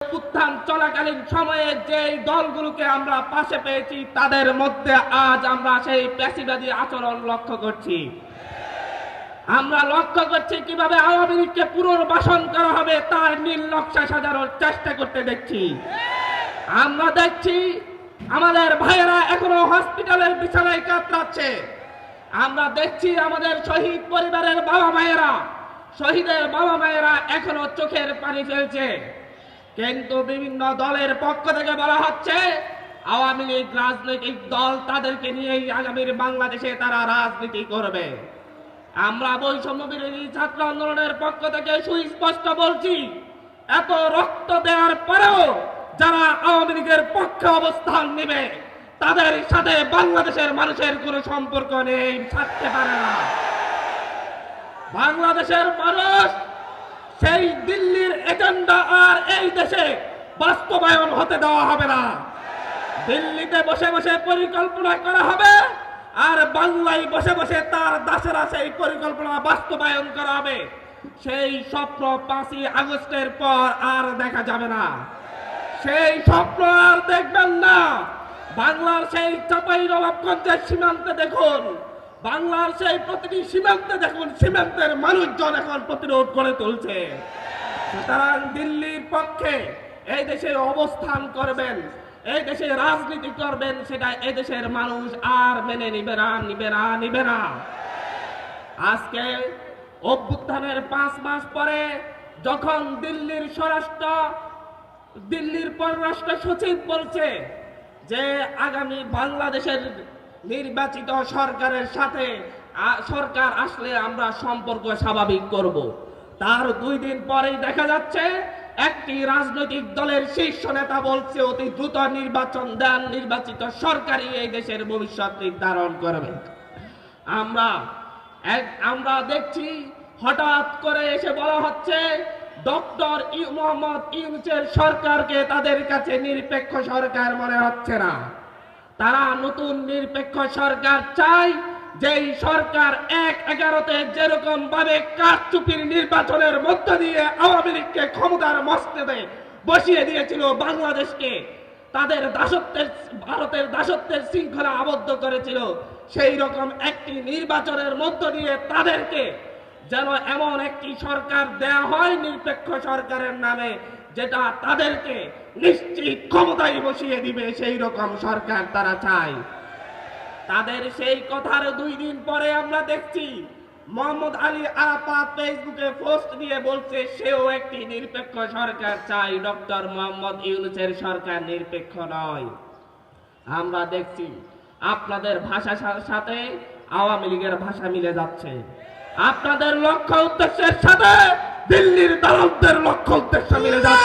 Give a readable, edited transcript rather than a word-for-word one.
উত্থান চলাকালীন সময়ে যে দলগুলোকে আমরা পাশে পেয়েছি তাদের মধ্যে আজ আমরা সেই প্যাসিবাদী আচরণ লক্ষ্য করছি। আমরা লক্ষ্য করছি কিভাবে আওয়ামী লীগকে পুনর্বাসন করা হবে তার নীল নকশা সাজানোর চেষ্টা করতে দেখছি। আমরা দেখছি আমাদের ভাইয়েরা এখনো হসপিটালের বিছানায় কাতরাচ্ছে। আমরা দেখছি আমাদের শহীদ পরিবারের বাবা মায়েরা, শহীদের বাবা মায়েরা এখনো চোখের পানি ফেলছে। কিন্তু বিভিন্ন দলের পক্ষ থেকে বলা হচ্ছে আওয়ামী লীগ রাজনৈতিক দল, তাদেরকে নিয়েই আগামীর বাংলাদেশে তারা রাজনীতি করবে। আমরা বৈষম্য বিরোধী ছাত্র আন্দোলনের পক্ষ থেকে সুস্পষ্ট বলছি, এত রক্ত দেওয়ার পরেও যারা আওয়ামী লীগের পক্ষে অবস্থান নেবে তাদের সাথে বাংলাদেশের মানুষের কোনো সম্পর্ক নেই, থাকতে পারে না। বাংলাদেশের মানুষ সেই দিল্লির এজেন্ডা আর এই দেশে বাস্তবায়ন হতে দেওয়া হবে না। দিল্লিতে বসে বসে পরিকল্পনা করা হবে আর বাংলায় বসে বসে তার দাসেরা সেই পরিকল্পনা বাস্তবায়ন করা হবে। সেই স্বপ্ন 5ই আগস্টের পর আর দেখা যাবে না। সেই স্বপ্ন আর দেখবেন না। বাংলার সেই চাঁপাইনবাবগঞ্জের সীমান্তে দেখুন, বাংলার সেই প্রতিটি সীমান্তে দেখুন, সীমান্তের মানুষজন এখন প্রতিরোধ করে তুলছে। সুতরাং দিল্লির পক্ষে এই দেশে অবস্থান করবেন, এই দেশে রাজনীতি করবেন, সেটা এই দেশের মানুষ আর মেনে নিবে না। আজকে অভ্যুত্থানের 5 মাস পরে যখন দিল্লির পররাষ্ট্র সচিব বলছে যে আগামী বাংলাদেশের নির্বাচিত সরকারের সাথে সরকার আসলে আমরা সম্পর্ক স্বাভাবিক করব, তার 2 দিন পরেই দেখা যাচ্ছে একটি রাজনৈতিক দলের শীর্ষ নেতা বলছে অতি দ্রুত নির্বাচন দেন, নির্বাচিত সরকারই এই দেশের ভবিষ্যৎ নির্ধারণ করবে। আমরা দেখছি হঠাৎ করে এসে বলা হচ্ছে ডক্টর মোহাম্মদ ইউনূসের সরকারকে তাদের কাছে নিরপেক্ষ সরকার মনে হচ্ছে না। তারা নতুন নিরপেক্ষ সরকার চায়, যেই সরকার 1/11-তে যেরকম ভাবে কারচুপির নির্বাচনের মধ্য দিয়ে আওয়ামী লীগকে ক্ষমতার মসনদে বসিয়ে দিয়েছিল, বাংলাদেশকে তাদের ভারতের দাসত্বের শৃঙ্খলা আবদ্ধ করেছিল, সেই রকম একটি নির্বাচনের মধ্য দিয়ে তাদেরকে যেন এমন একটি সরকার দেয়া হয় নিরপেক্ষ সরকারের নামে, যেটা তাদেরকে নিশ্চিত ক্ষমতায় বসিয়ে দিবে, সেই রকম সরকার তারা চায়। তাদের সেই কথার 2 দিন পরে আমরা দেখছি মোহাম্মদ আলী আরাফাত ফেসবুকে পোস্ট দিয়ে বলছে সেও একটি নিরপেক্ষ সরকার চাই, ডক্টর মোহাম্মদ ইউনূসের সরকার নিরপেক্ষ নয়। আমরা দেখছি আপনাদের ভাষার সাথে আওয়ামী লীগের ভাষা মিলে যাচ্ছে, আপনাদের লক্ষ্য উদ্দেশ্যের সাথে দিল্লির দালালদের লক্ষ্য উদ্দেশ্য মিলে যাচ্ছে।